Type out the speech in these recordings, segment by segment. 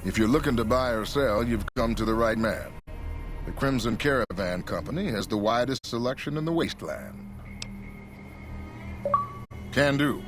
If you're looking to buy or sell, you've come to the right man. The Crimson Caravan Company has the widest selection in the wasteland. Can do.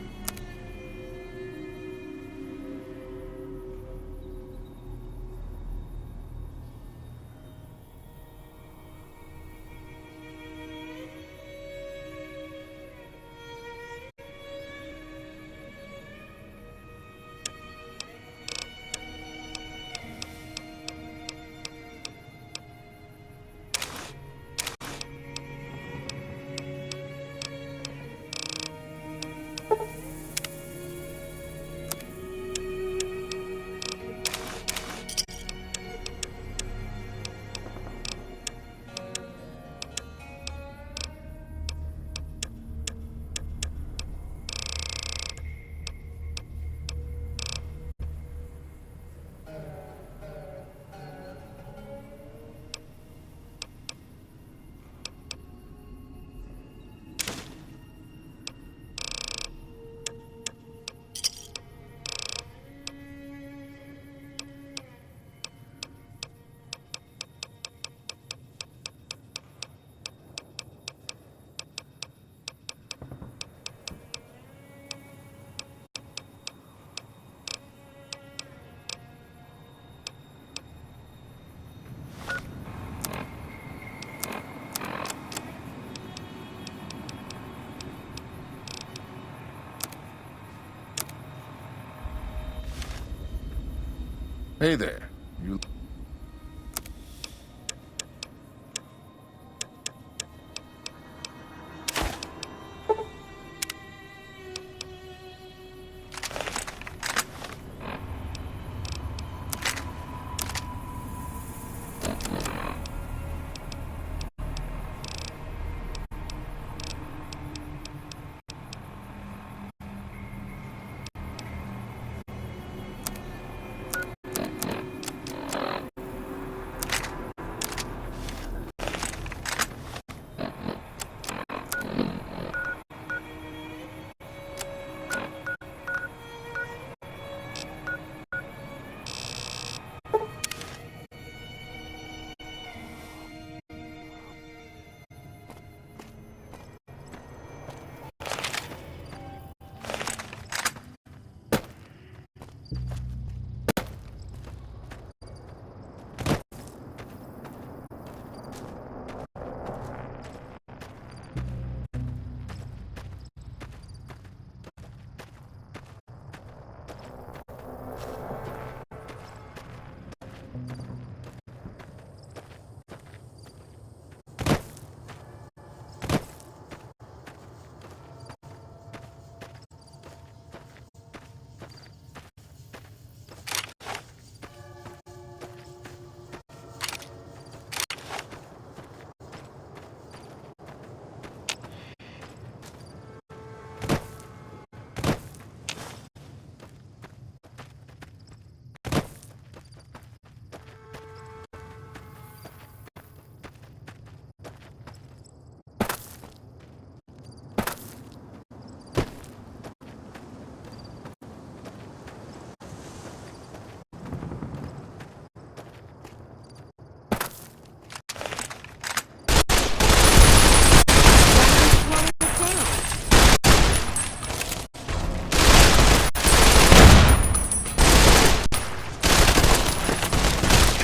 Hey there. You...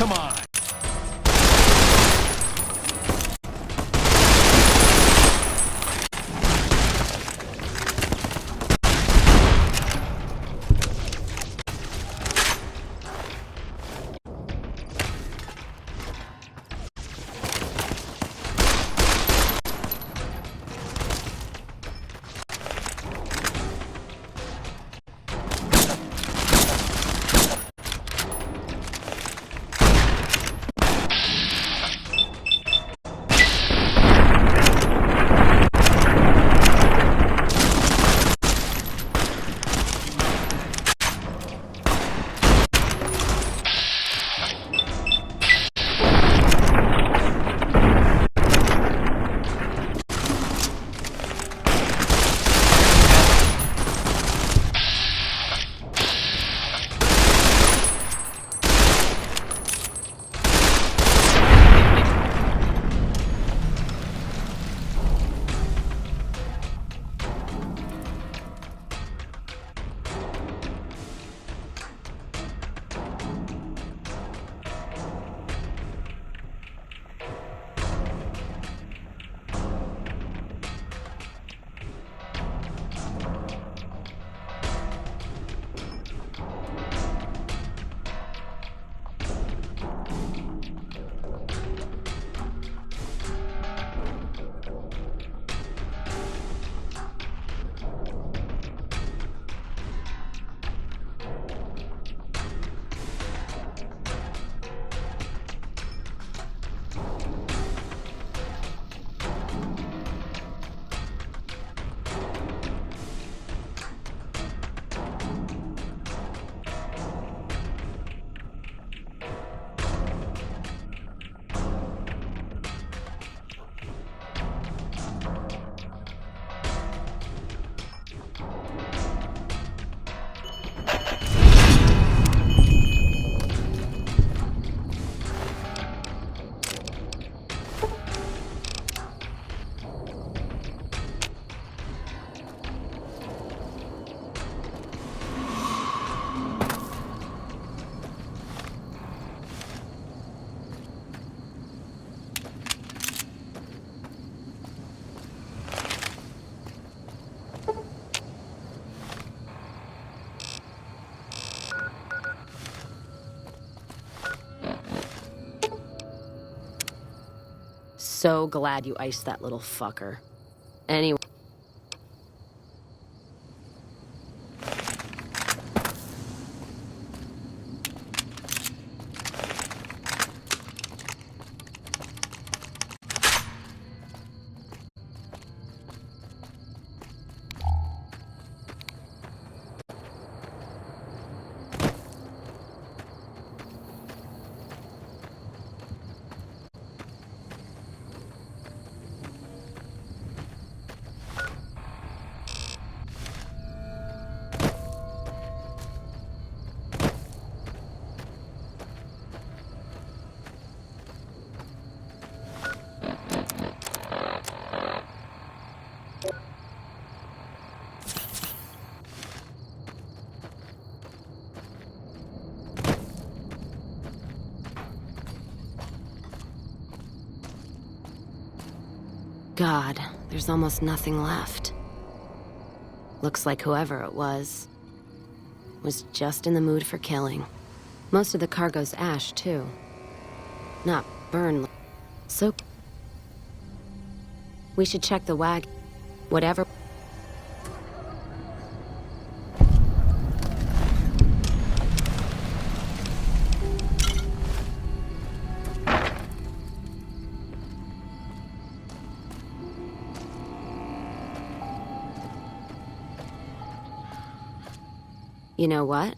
Come on. so glad you iced that little fucker. Anyway. God, there's almost nothing left. Looks like whoever it was just in the mood for killing. Most of the cargo's ash, too. Not burned. So... we should check the wagon. Whatever... You know what?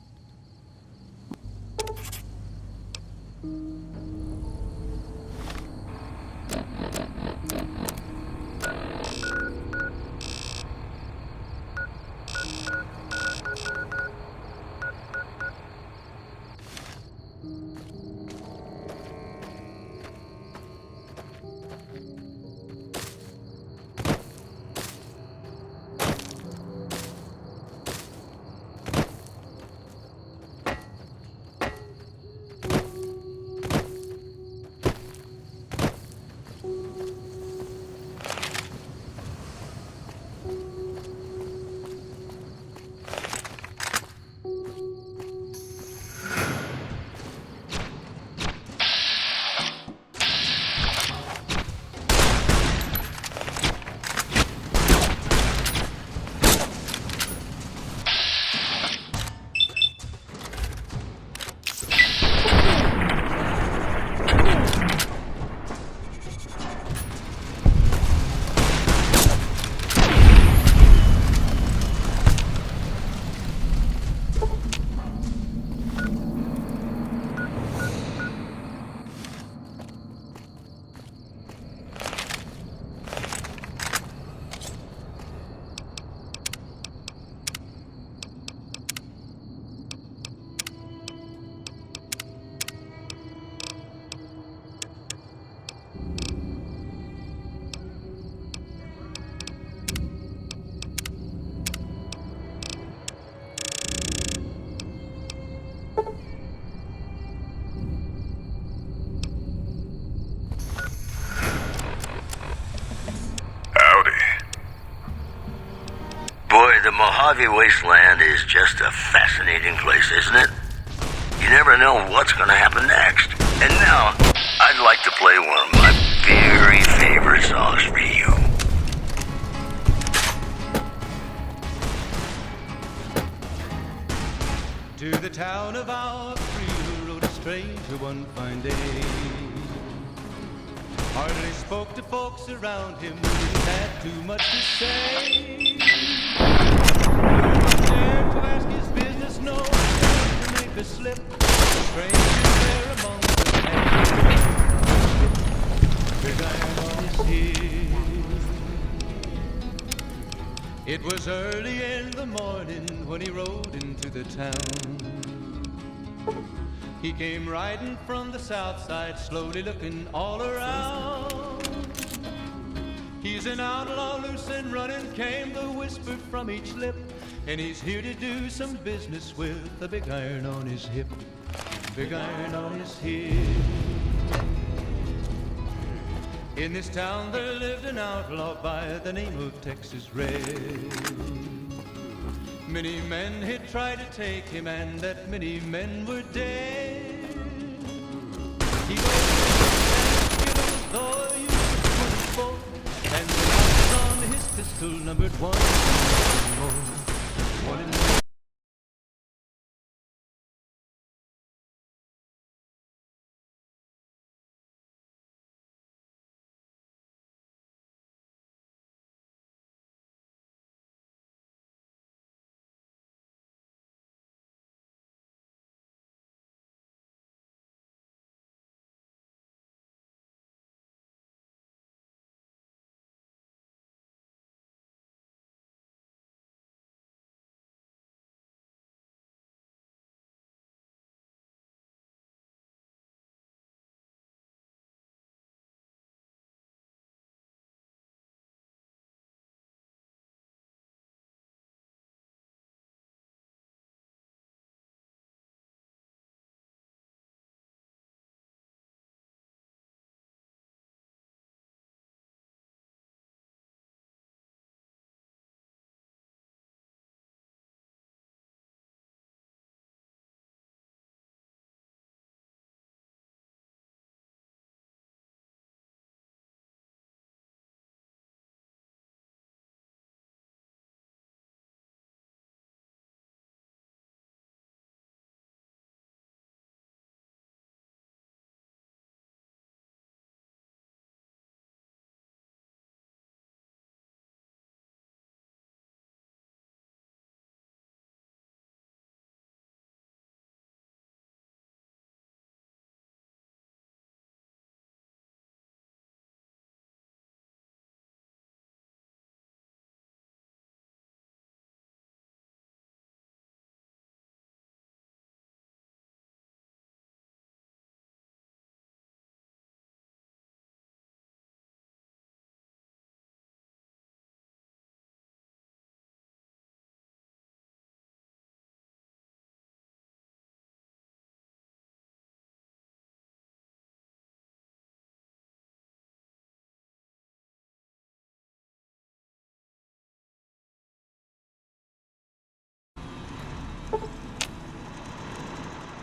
The Mojave Wasteland is just a fascinating place, isn't it? You never know what's going to happen next. And now, I'd like to play one of my very favorite songs for you. To the town of our free rode a stranger one fine day. Hardly spoke to folks around him, didn't have too much to say. Dared to ask his business, no, dared to make a slip. Stranger there among the men, big iron on his hip. It was early in the morning when he rode into the town. He came riding from the south side, slowly looking all around. He's an outlaw, loose and running, came the whisper from each lip. And he's here to do some business with a big iron on his hip. Big iron on his hip. In this town there lived an outlaw by the name of Texas Red. Many men had tried to take him, and that many men were dead. He was though you pistol numbered 1 more. 1 in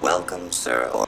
Welcome, sir.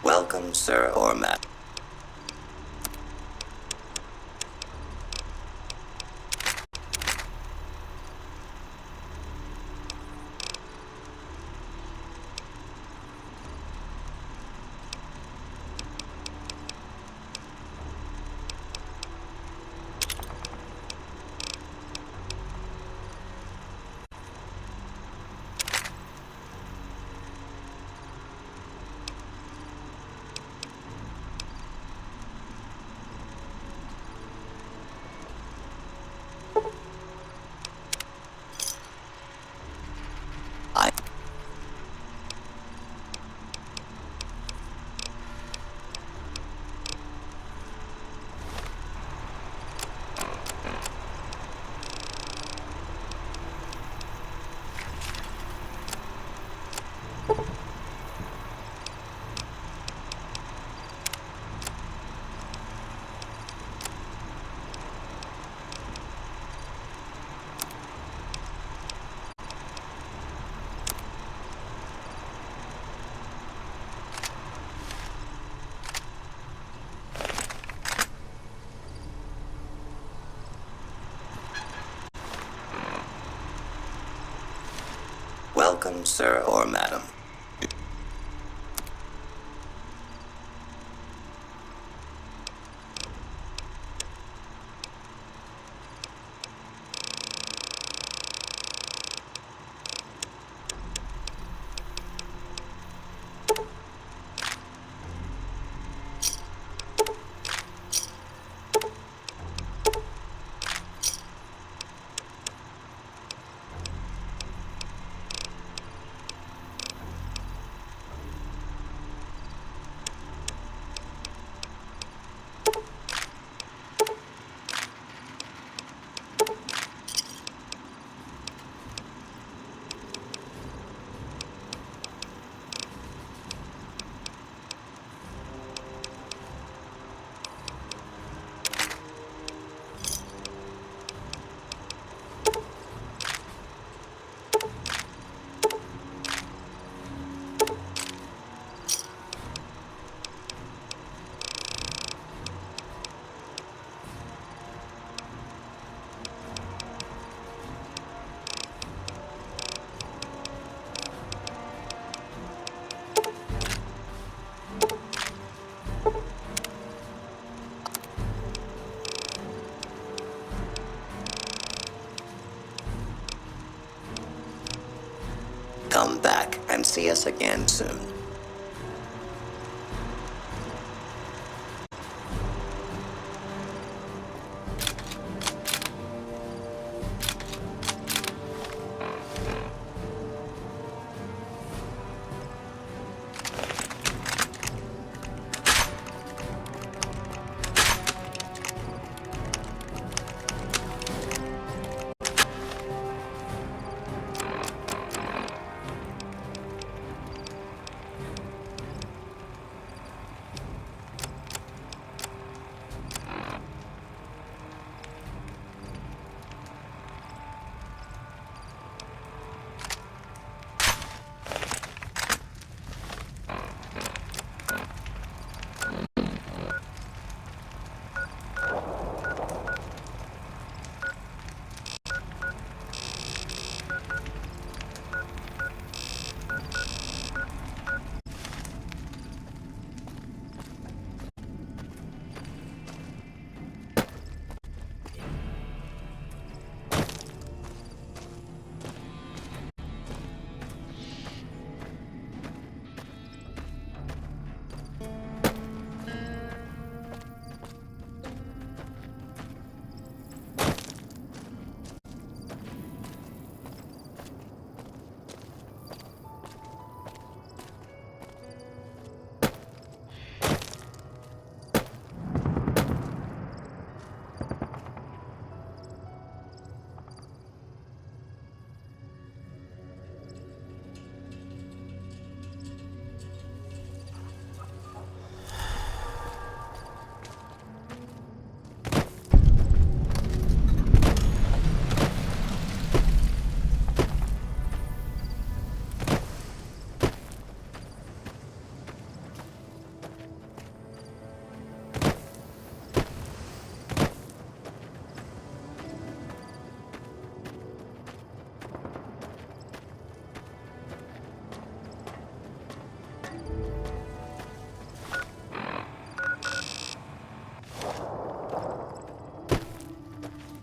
Welcome, sir or Matt. welcome, sir or madam. Come back and see us again soon.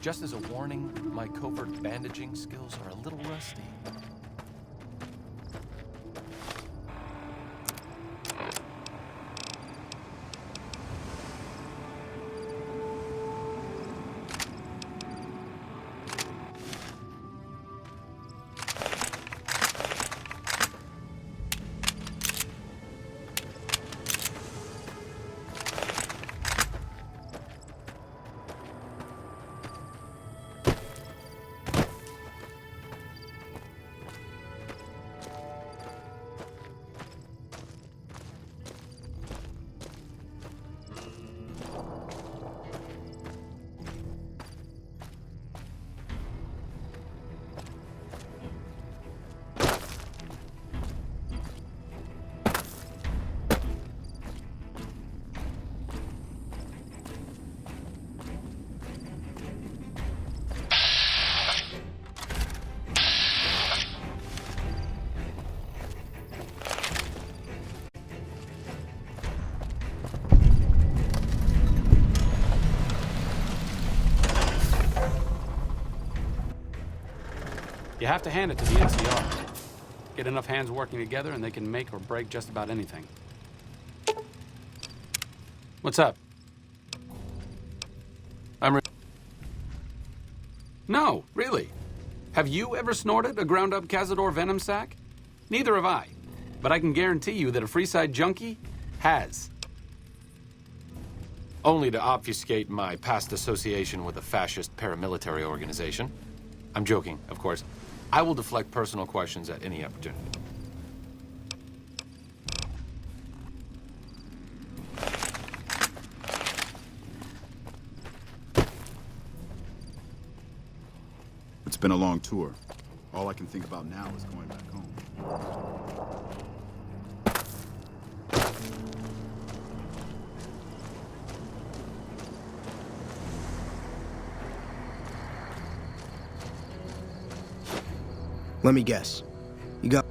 Just as a warning, my covert bandaging skills are a little rusty. You have to hand it to the NCR. Get enough hands working together and they can make or break just about anything. What's up? No, really. Have you ever snorted a ground-up Cazador venom sac? Neither have I. But I can guarantee you that a Freeside junkie has. Only to obfuscate my past association with a fascist paramilitary organization. I'm joking, of course. I will deflect personal questions at any opportunity. It's been a long tour. All I can think about now is going back home. Let me guess. You got...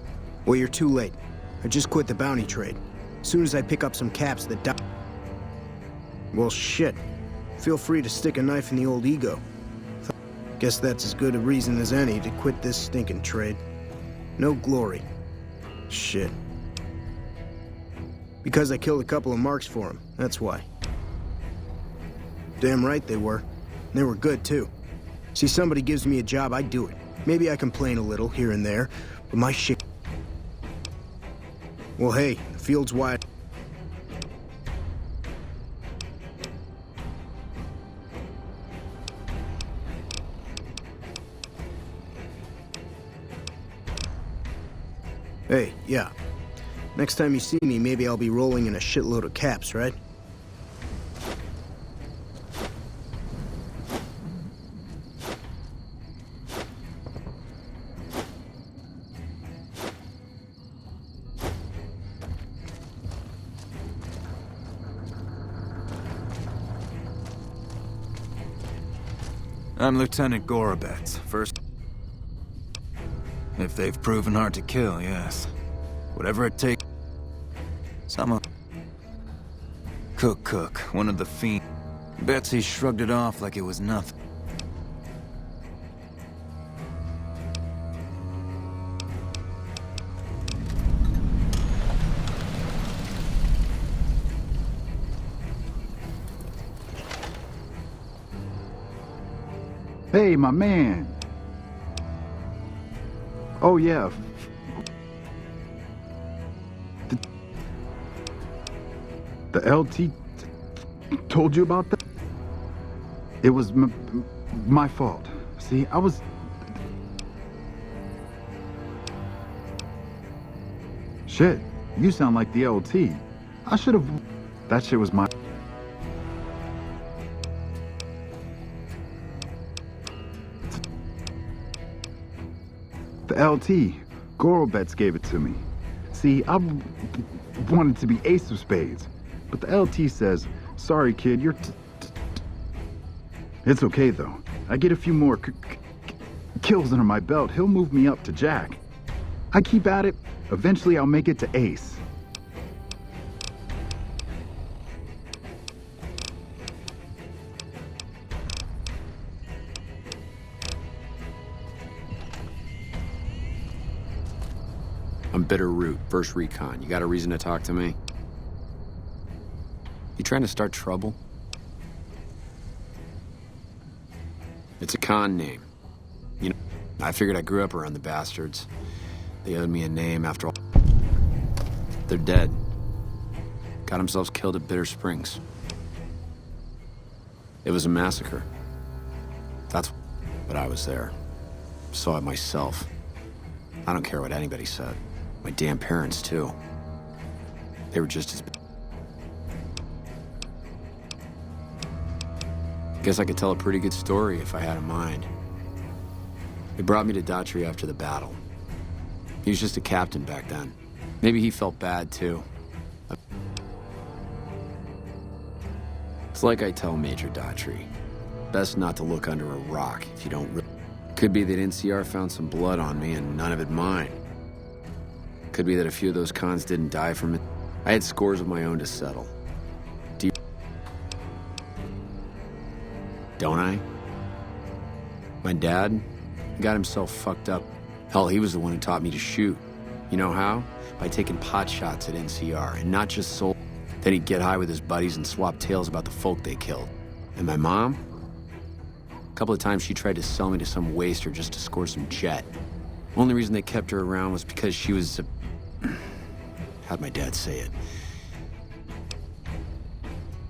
Well, you're too late. I just quit the bounty trade. As soon as I pick up some caps that die... Well, shit. Feel free to stick a knife in the old ego. Guess that's as good a reason as any to quit this stinking trade. No glory. Shit. Because I killed a couple of marks for him, that's why. Damn right they were. They were good, too. See, somebody gives me a job, I do it. Maybe I complain a little here and there, but my shit... Well, hey, the field's wide. Hey, yeah. Next time you see me, maybe I'll be rolling in a shitload of caps, right? I'm Lieutenant Gorobets, first... If they've proven hard to kill, yes. Whatever it takes... Someone... Cook, one of the fiends. Betsy shrugged it off like it was nothing. Hey, my man. Oh, yeah. The LT told you about that? It was my fault. See, I was... Shit, you sound like the LT. I should have... That shit was my... The LT, Gorobets gave it to me. See, I wanted to be ace of spades, but the LT says, sorry kid, you're It's okay though. I get a few more kills under my belt, he'll move me up to Jack. I keep at it, eventually I'll make it to ace. I'm Bitter Root, First Recon. You got a reason to talk to me? You trying to start trouble? It's a con name. You know, I figured I grew up around the bastards. They owed me a name after all. They're dead. Got themselves killed at Bitter Springs. It was a massacre. But I was there. Saw it myself. I don't care what anybody said. My damn parents, too. They were just as... Guess I could tell a pretty good story if I had a mind. They brought me to Daughtry after the battle. He was just a captain back then. Maybe he felt bad, too. It's like I tell Major Daughtry. Best not to look under a rock if you don't really... Could be that NCR found some blood on me and none of it mine. Could be that a few of those cons didn't die from it. I had scores of my own to settle. Do you... Don't I? My dad, He got himself fucked up. Hell, he was the one who taught me to shoot. You know how? By taking pot shots at NCR, and not just soul. Then he'd get high with his buddies and swap tales about the folk they killed. And my mom? A couple of times she tried to sell me to some waster just to score some jet. Only reason they kept her around was because she was how'd my dad say it?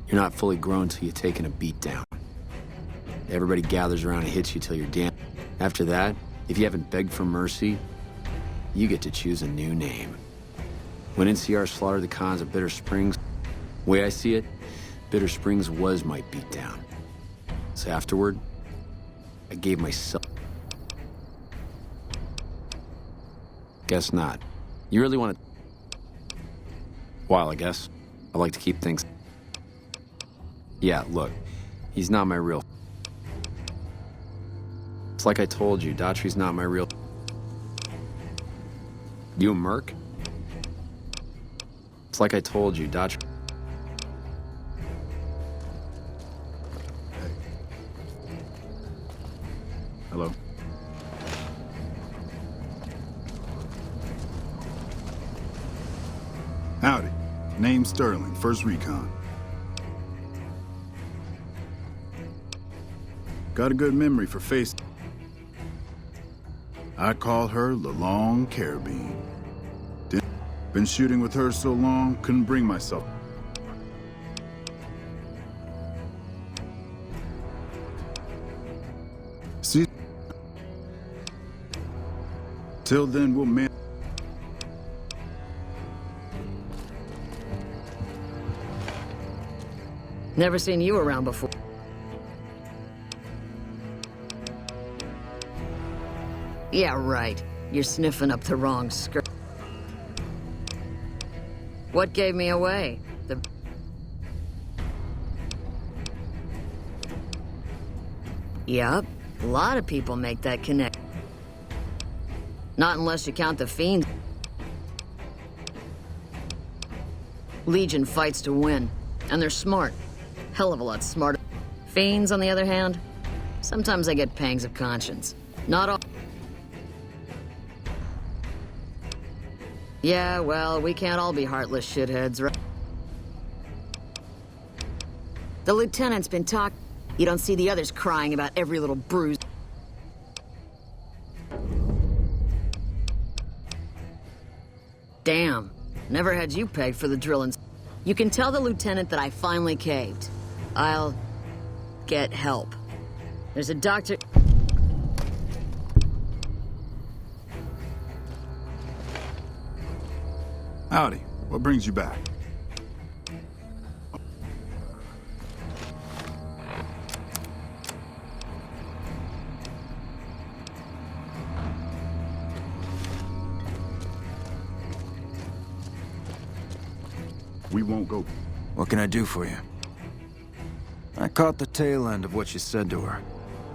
You're not fully grown till you've taken a beat down. Everybody gathers around and hits you till you're damn. After that, if you haven't begged for mercy, you get to choose a new name. When NCR slaughtered the cons at Bitter Springs, the way I see it, Bitter Springs was my beatdown. So afterward, I gave myself... Guess not. You really want to... While, I guess. I like to keep things... Yeah, look. He's not my real... It's like I told you, Daughtry's not my real... You a merc? It's like I told you, Daughtry... Hello? Howdy. Name's Sterling, First Recon. Got a good memory for face. I call her the Long Carabine. Been shooting with her so long, couldn't bring myself. See? Till then, we'll man. Never seen you around before. Yeah, right. You're sniffing up the wrong skirt. What gave me away? Yup, a lot of people make that connect. Not unless you count the Fiends. Legion fights to win, and they're smart. Hell of a lot smarter. Fiends, on the other hand, sometimes I get pangs of conscience. Not all. Yeah, well, we can't all be heartless shitheads, right? The lieutenant's been talking. You don't see the others crying about every little bruise. Damn, never had you pegged for the drillings. You can tell the lieutenant that I finally caved. I'll get help. There's a doctor... Howdy. What brings you back? We won't go. What can I do for you? I caught the tail end of what you said to her.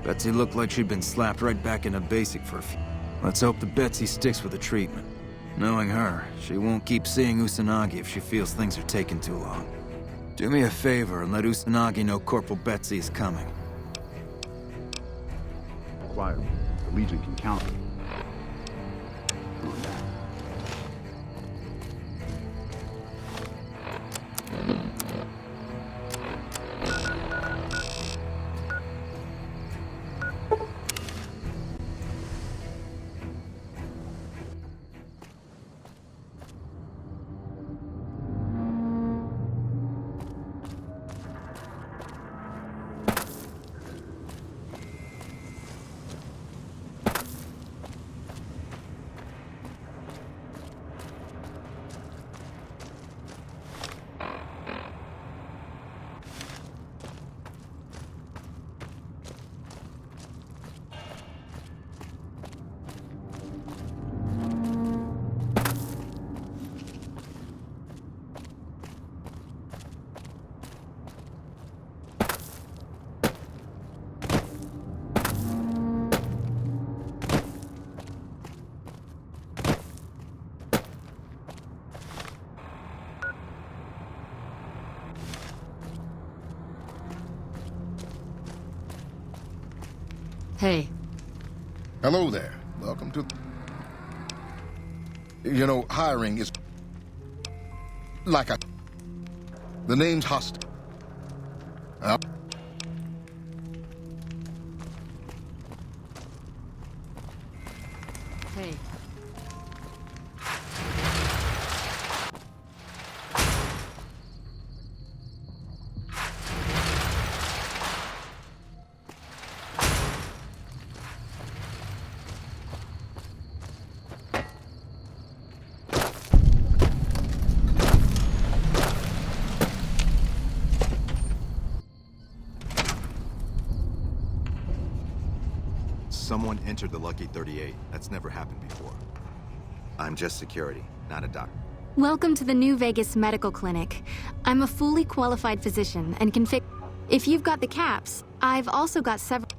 Betsy looked like she'd been slapped right back into basic for a few... Let's hope that Betsy sticks with the treatment. Knowing her, she won't keep seeing Usanagi if she feels things are taking too long. Do me a favor and let Usanagi know Corporal Betsy is coming. Quiet. The Legion can count it. Hey. Hello there. Welcome to... You know, hiring is... like a... The name's Hostile. Hey. Someone entered the Lucky 38. That's never happened before. I'm just security, not a doctor. Welcome to the New Vegas Medical Clinic. I'm a fully qualified physician and can fix... If you've got the caps, I've also got several...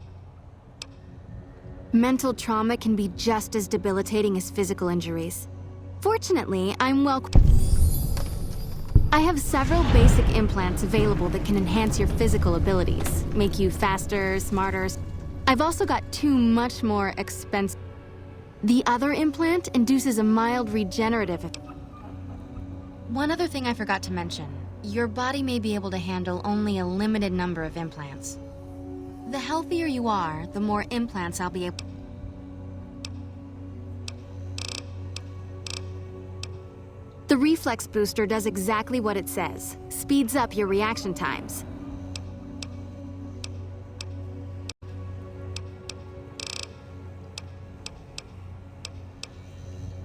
Mental trauma can be just as debilitating as physical injuries. Fortunately, I'm well... I have several basic implants available that can enhance your physical abilities, make you faster, smarter... I've also got 2 much more expensive... The other implant induces a mild regenerative... One other thing I forgot to mention. Your body may be able to handle only a limited number of implants. The healthier you are, the more implants I'll be able... The Reflex Booster does exactly what it says. Speeds up your reaction times.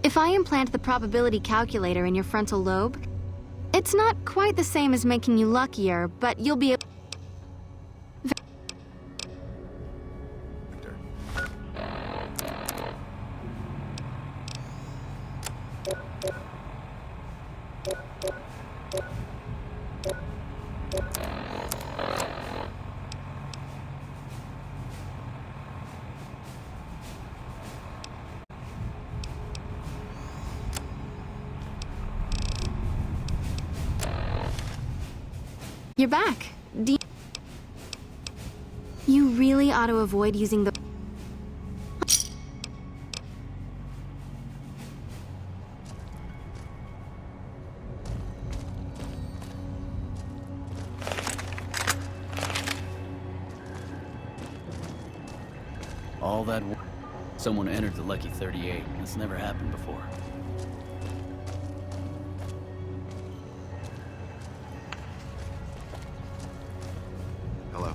If I implant the probability calculator in your frontal lobe, it's not quite the same as making you luckier, but you'll be able... You're back. You really ought to avoid using the... All that... Someone entered the Lucky 38. That's never happened before. Hello.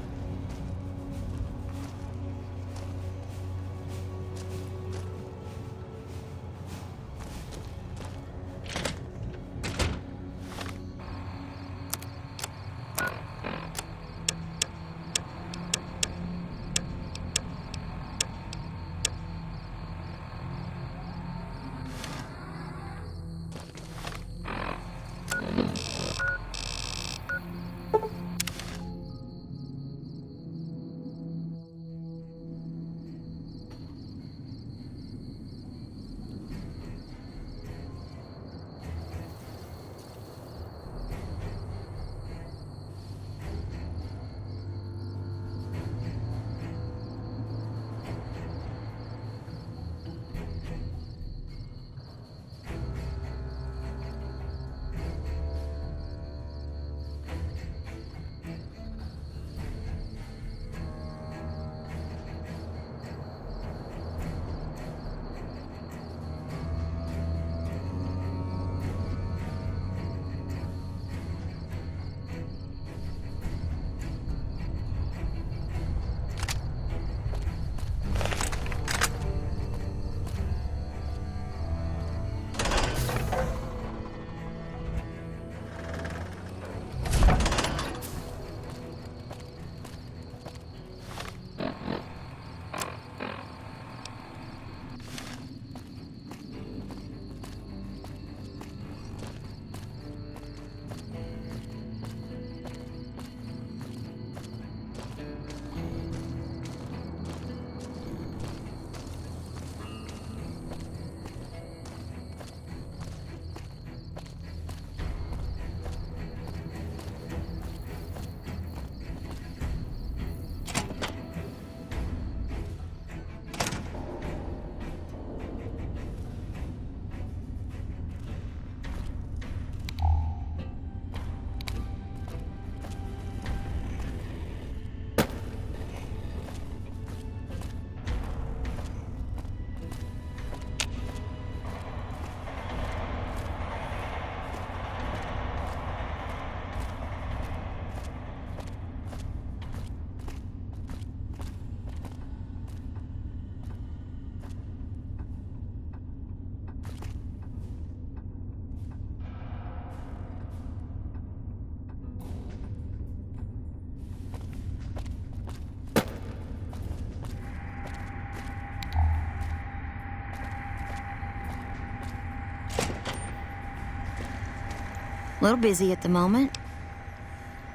A little busy at the moment.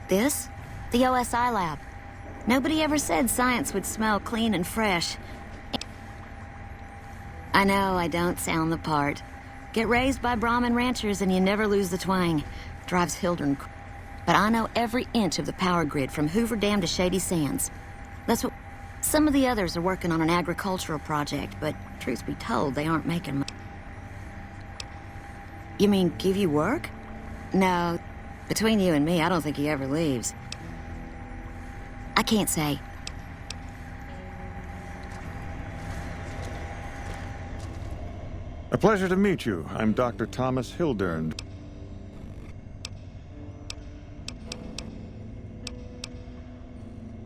This? The OSI lab. Nobody ever said science would smell clean and fresh. I know I don't sound the part. Get raised by Brahmin ranchers and you never lose the twang. Drives Hildern. But I know every inch of the power grid from Hoover Dam to Shady Sands. That's what... Some of the others are working on an agricultural project, but truth be told, they aren't making much. You mean give you work? No. Between you and me, I don't think he ever leaves. I can't say. A pleasure to meet you. I'm Dr. Thomas Hildern.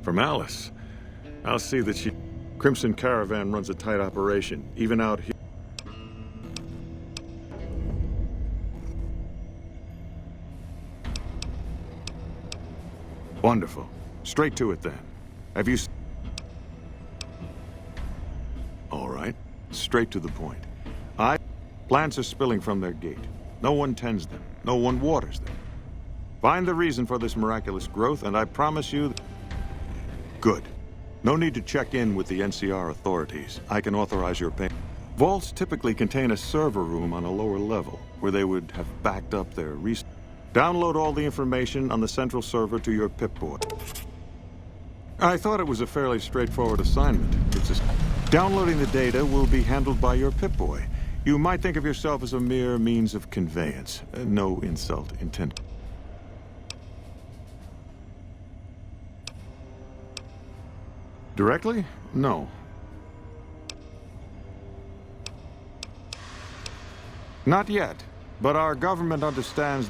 From Alice. I'll see that she... Crimson Caravan runs a tight operation, even out here. Wonderful. Straight to it, then. Have you... All right. Straight to the point. Plants are spilling from their gate. No one tends them. No one waters them. Find the reason for this miraculous growth, and I promise you... Good. No need to check in with the NCR authorities. I can authorize your payment. Vaults typically contain a server room on a lower level, where they would have backed up their research. Download all the information on the central server to your Pip-Boy. I thought it was a fairly straightforward assignment. Downloading the data will be handled by your Pip-Boy. You might think of yourself as a mere means of conveyance. No insult intended. Directly? No. Not yet, but our government understands...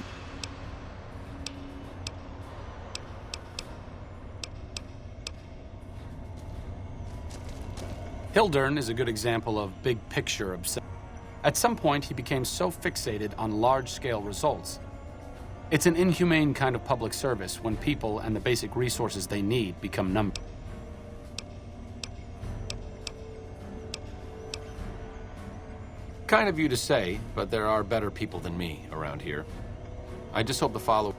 Hildern is a good example of big picture obsession. At some point, he became so fixated on large-scale results. It's an inhumane kind of public service when people and the basic resources they need become numbers. Kind of you to say, but there are better people than me around here. I just hope to follow...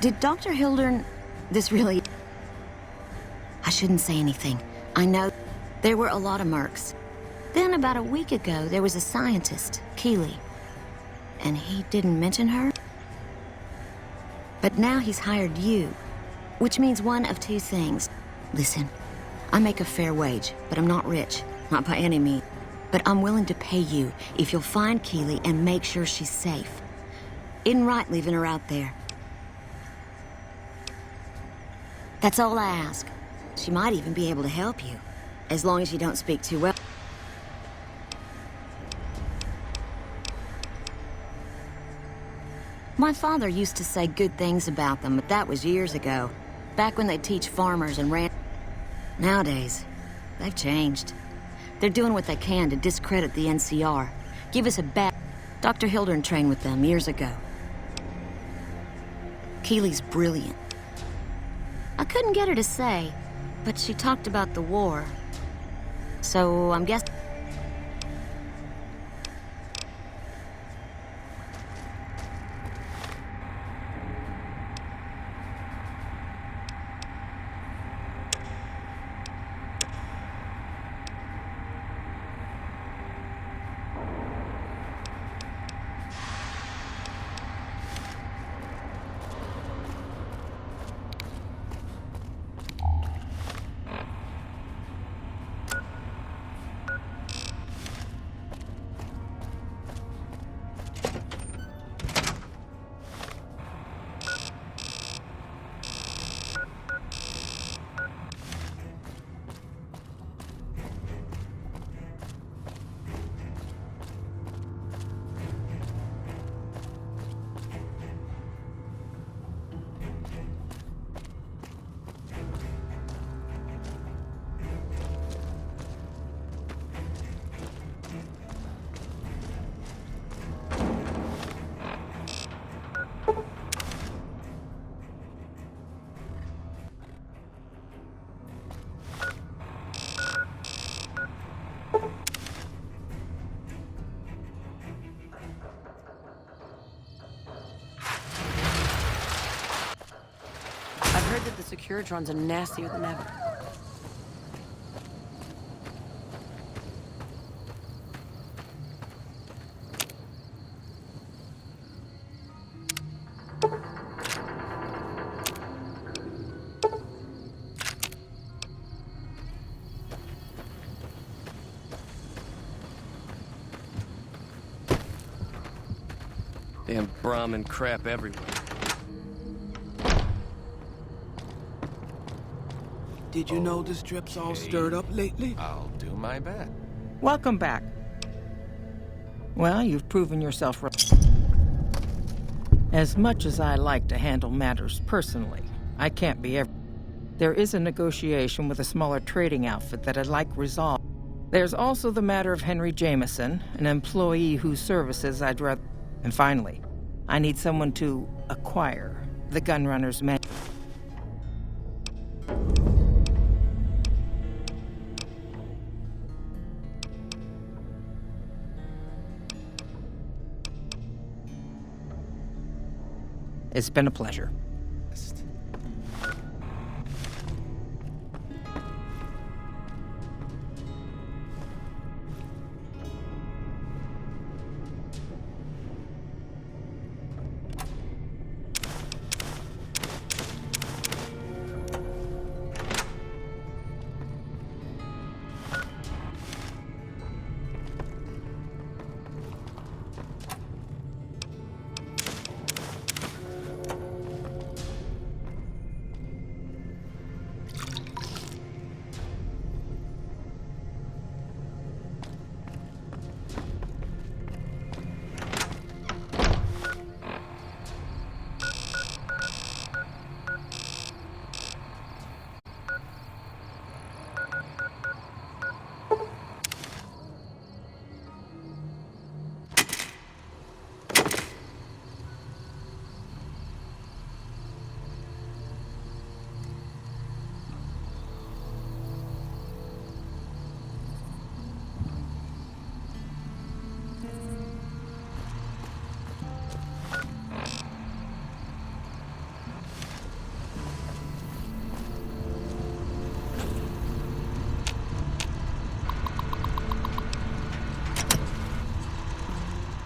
Did Dr. Hildern... This really... I shouldn't say anything. I know there were a lot of mercs. Then about a week ago, there was a scientist, Keeley. And he didn't mention her? But now he's hired you, which means one of two things. Listen, I make a fair wage, but I'm not rich, not by any means. But I'm willing to pay you if you'll find Keeley and make sure she's safe. Isn't right leaving her out there. That's all I ask. She might even be able to help you, as long as you don't speak too well. My father used to say good things about them, but that was years ago. Back when they'd teach farmers and ran... Nowadays, they've changed. They're doing what they can to discredit the NCR. Give us a bad... Dr. Hildern trained with them years ago. Keeley's brilliant. I couldn't get her to say, but she talked about the war. So I'm guessing... heard that the Securitrons are nastier than ever. Damn Brahmin crap everywhere. Did you know the strip's all stirred up lately? I'll do my best. Welcome back. Well, you've proven yourself right. As much as I like to handle matters personally, I can't be every. There is a negotiation with a smaller trading outfit that I'd like resolved. There's also the matter of Henry Jameson, an employee whose services I'd rather. And finally, I need someone to acquire the Gunrunner's man. It's been a pleasure.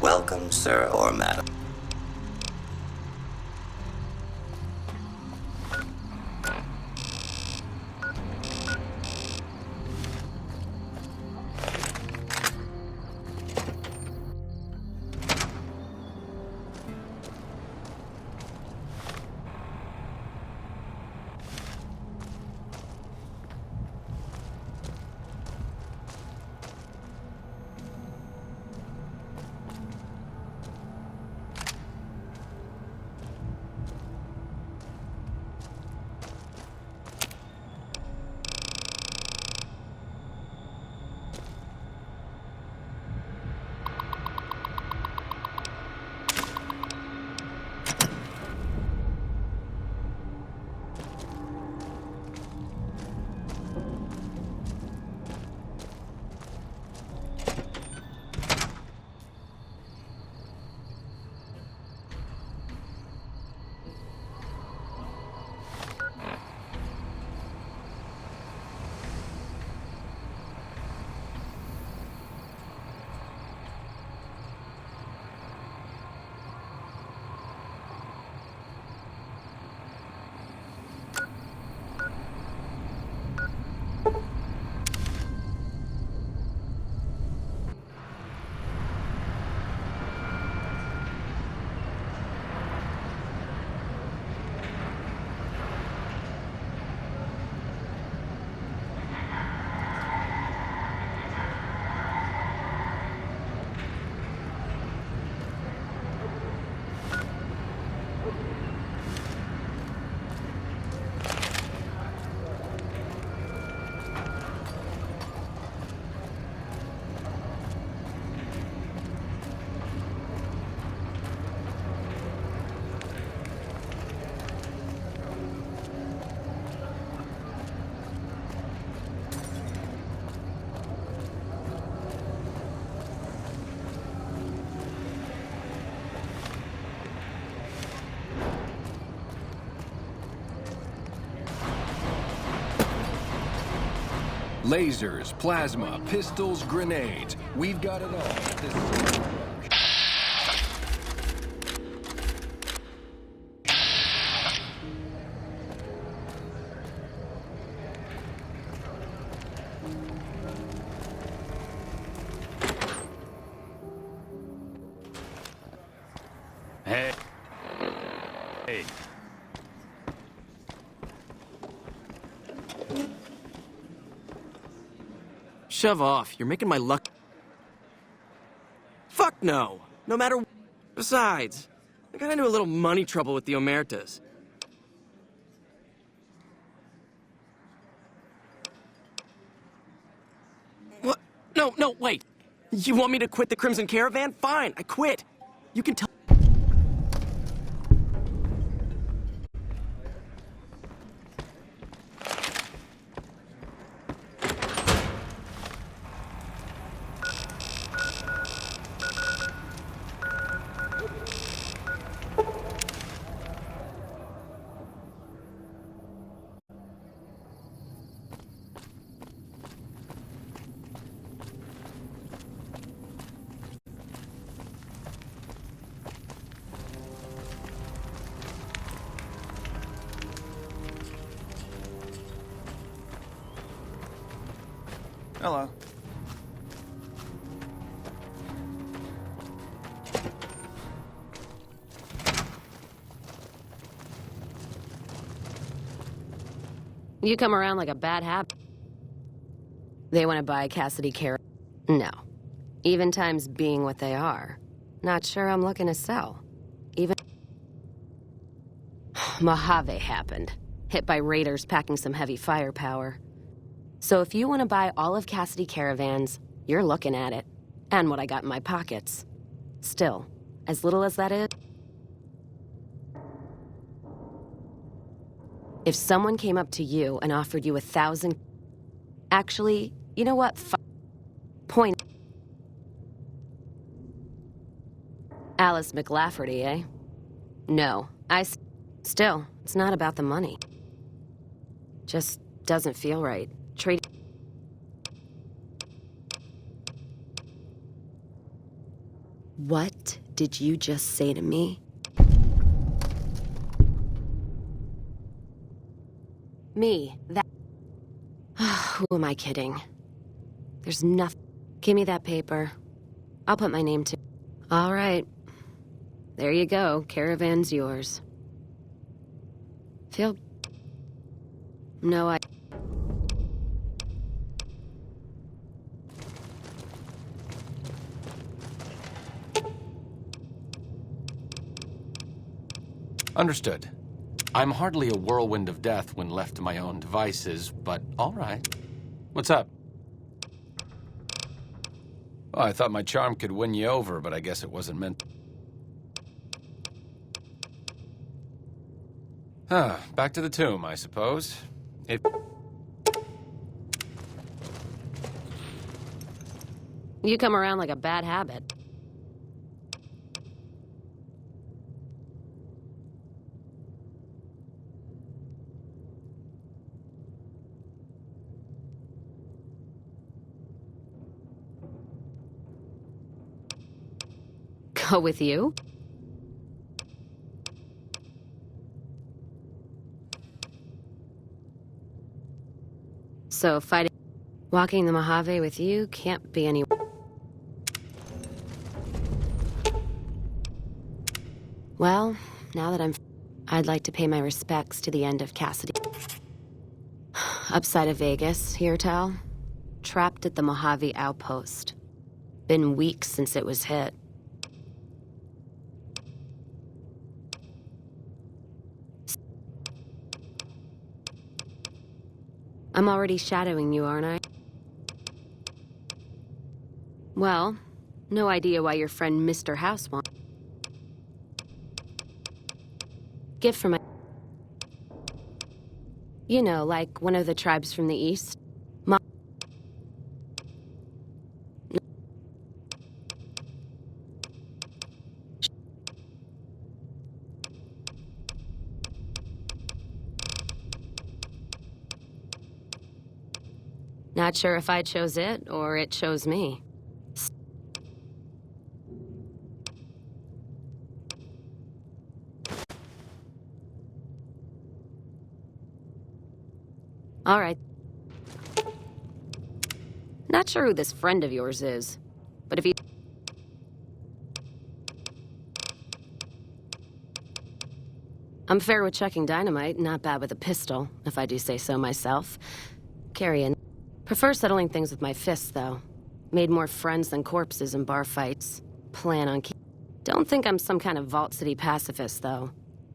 Welcome, sir or madam. Lasers, plasma, pistols, grenades. We've got it all. Hey. Hey. Shove off. You're making my luck. Fuck no. No matter. Besides, I got into a little money trouble with the Omertas. What? No, wait. You want me to quit the Crimson Caravan? Fine, I quit. You can tell. Hello. You come around like a bad habit. They want to buy Cassidy Caravan. No. Even times being what they are. Not sure I'm looking to sell. Even... Mojave happened. Hit by raiders packing some heavy firepower. So if you want to buy all of Cassidy Caravans, you're looking at it. And what I got in my pockets. Still, as little as that is... If someone came up to you and offered you 1,000... Actually, you know what? Point. Alice McLafferty, eh? No, Still, it's not about the money. Just doesn't feel right. Trade... What did you just say to me? Me, that... Who am I kidding? There's nothing... Give me that paper. I'll put my name to... All right. There you go. Caravan's yours. Feel... No, I... Understood. I'm hardly a whirlwind of death when left to my own devices, but all right. What's up? Well, I thought my charm could win you over, but I guess it wasn't meant. Back to the tomb, I suppose. You come around like a bad habit. Go with you? So walking the Mojave with you can't be any... Well, now that I'd like to pay my respects to the end of Cassidy. Upside of Vegas, here, Tal. Trapped at the Mojave outpost. Been weeks since it was hit. I'm already shadowing you, aren't I? Well, no idea why your friend Mr. House wants. Gift from my... You know, like one of the tribes from the east. Not sure if I chose it or it chose me. All right. Not sure who this friend of yours is, but if he... I'm fair with checking dynamite, not bad with a pistol, if I do say so myself. Carrying. Prefer settling things with my fists, though. Made more friends than corpses in bar fights. Plan on Don't think I'm some kind of Vault City pacifist, though.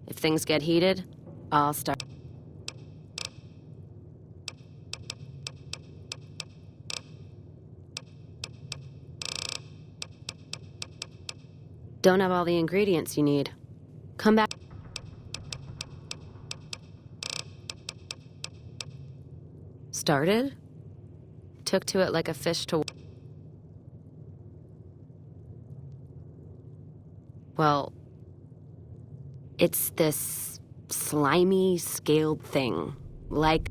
If things get heated, I'll start... Don't have all the ingredients you need. Come back. Started? Took to it like a fish to... Well, it's this slimy, scaled thing. Like...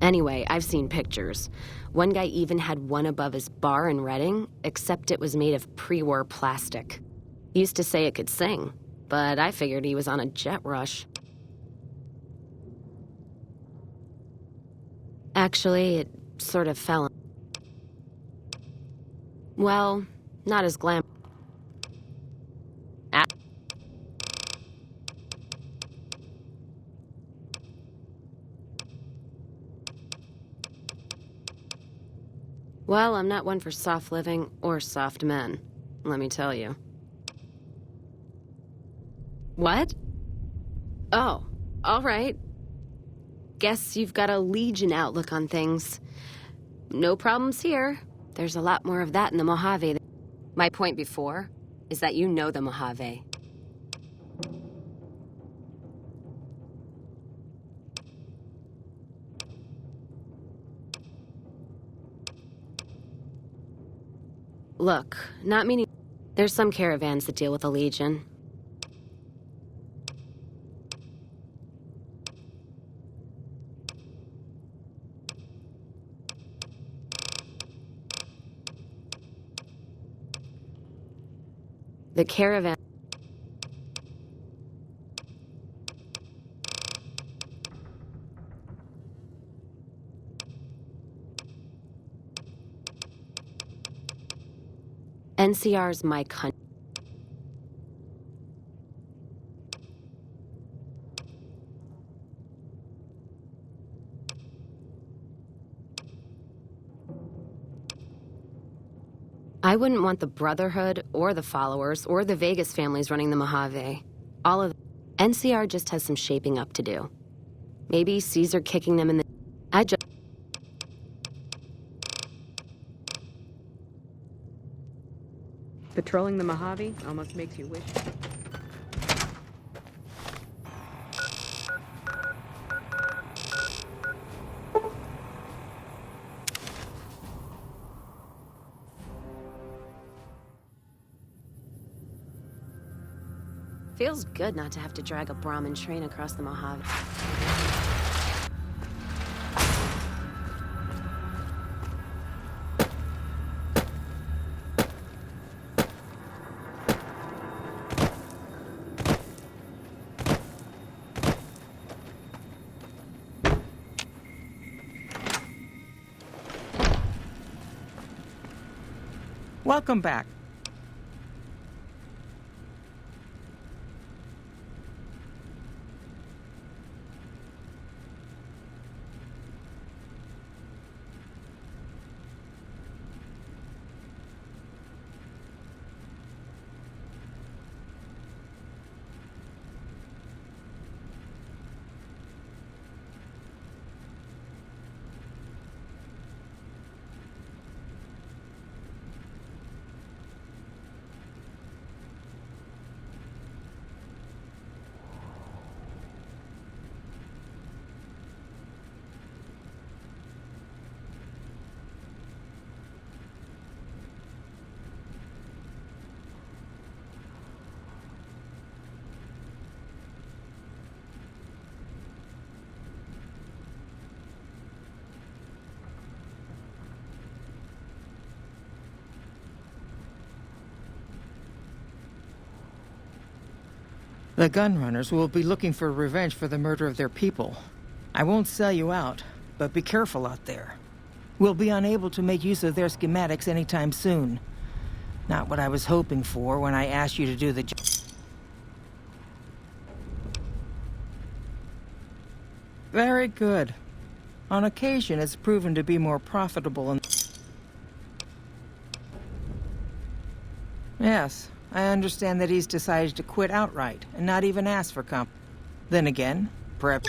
Anyway, I've seen pictures. One guy even had one above his bar in Reading, except it was made of pre-war plastic. Used to say it could sing, but I figured he was on a jet rush. Actually, it sort of fell. Well, not as glam. Well, I'm not one for soft living or soft men, let me tell you. What? Oh, all right. Guess you've got a Legion outlook on things. No problems here. There's a lot more of that in the Mojave. My point before is that you know the Mojave. Look, not meaning... There's some caravans that deal with the Legion. The caravan... NCR's my country. I wouldn't want the Brotherhood, or the Followers, or the Vegas families running the Mojave. All of... NCR just has some shaping up to do. Maybe Caesar kicking them in the... I just... Patrolling the Mojave almost makes you wish. Feels good not to have to drag a Brahmin train across the Mojave. Welcome back. The Gunrunners will be looking for revenge for the murder of their people. I won't sell you out, but be careful out there. We'll be unable to make use of their schematics anytime soon. Not what I was hoping for when I asked you to do the job. Very good. On occasion, it's proven to be more profitable and... Yes, I understand that he's decided to quit outright and not even ask for comp. Then again, perhaps...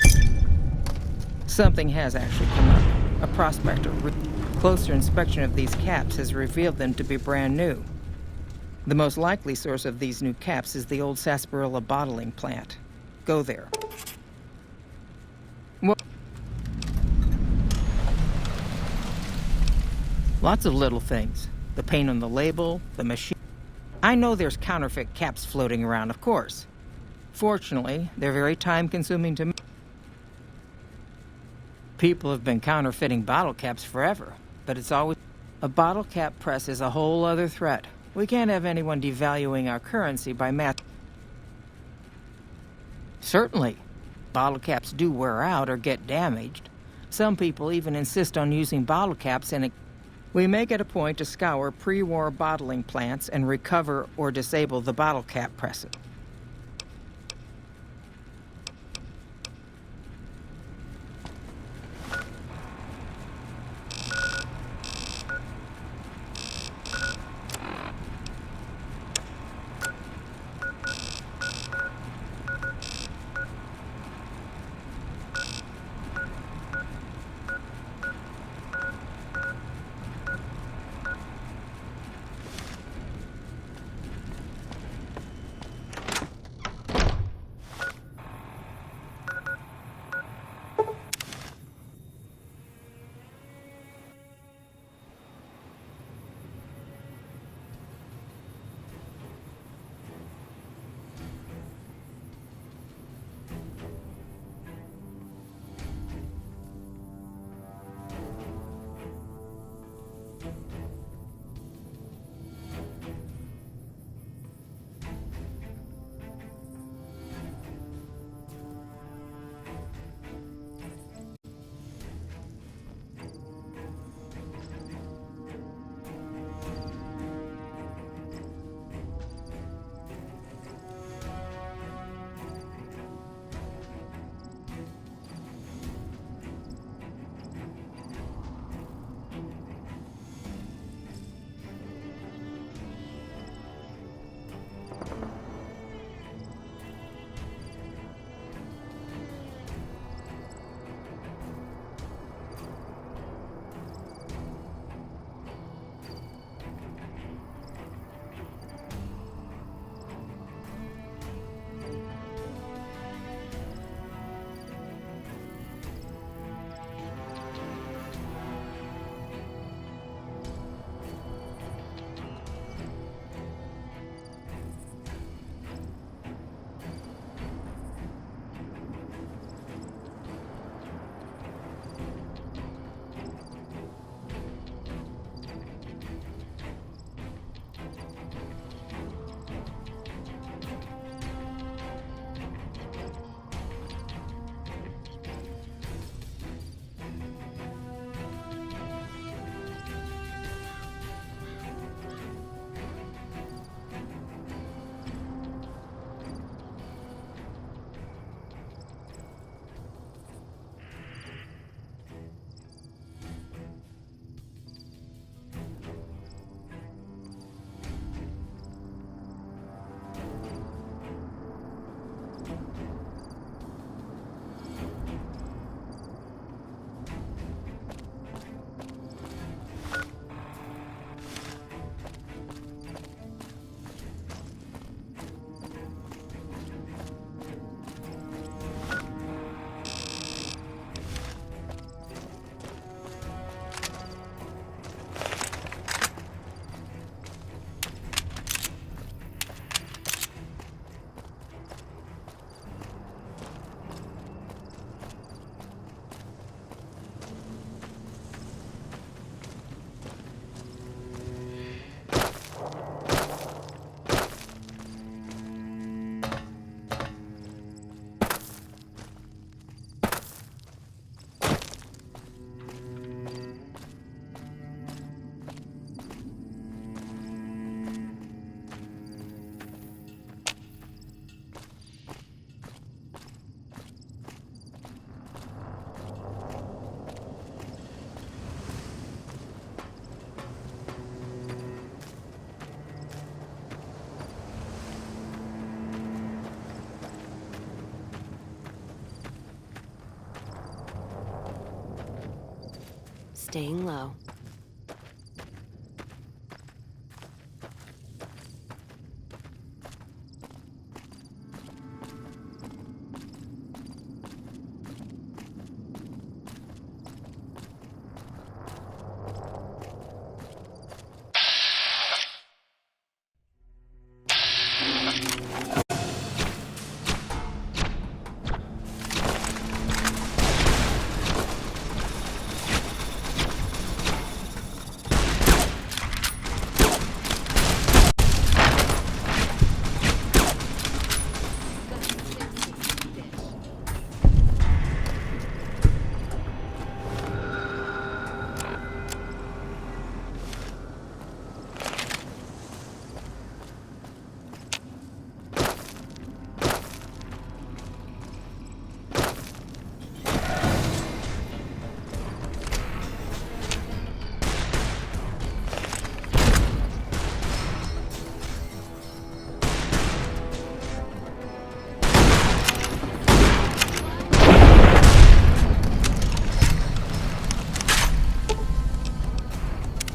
Something has actually come up. A prospector. Closer inspection of these caps has revealed them to be brand new. The most likely source of these new caps is the old sarsaparilla bottling plant. Go there. What? Lots of little things. The paint on the label, the machine. I know there's counterfeit caps floating around, of course. Fortunately, they're very time-consuming to make. People have been counterfeiting bottle caps forever, but it's always... A bottle cap press is a whole other threat. We can't have anyone devaluing our currency by mass... Certainly. Bottle caps do wear out or get damaged. Some people even insist on using bottle caps in a... We make it a point to scour pre-war bottling plants and recover or disable the bottle cap presses. staying low.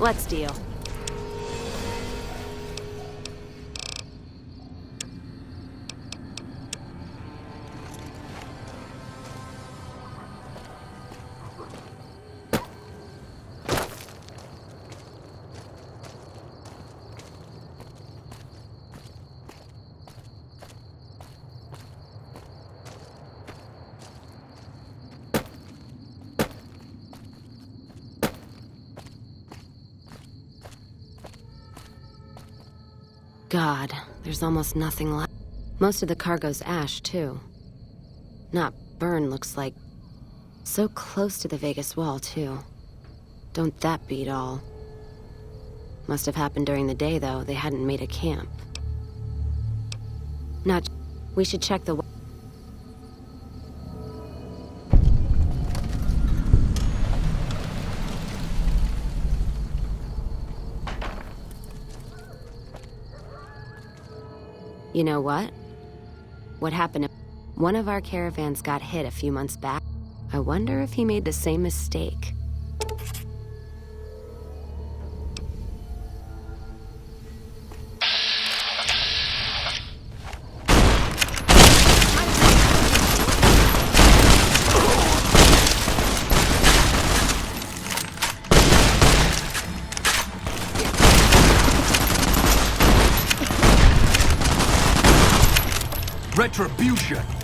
Let's deal. God, there's almost nothing left. Most of the cargo's ash, too. Not burned, looks like. So close to the Vegas wall, too. Don't that beat all? Must have happened during the day, though. They hadn't made a camp. We should check the... You know what? What happened? One of our caravans got hit a few months back. I wonder if he made the same mistake. Retribution!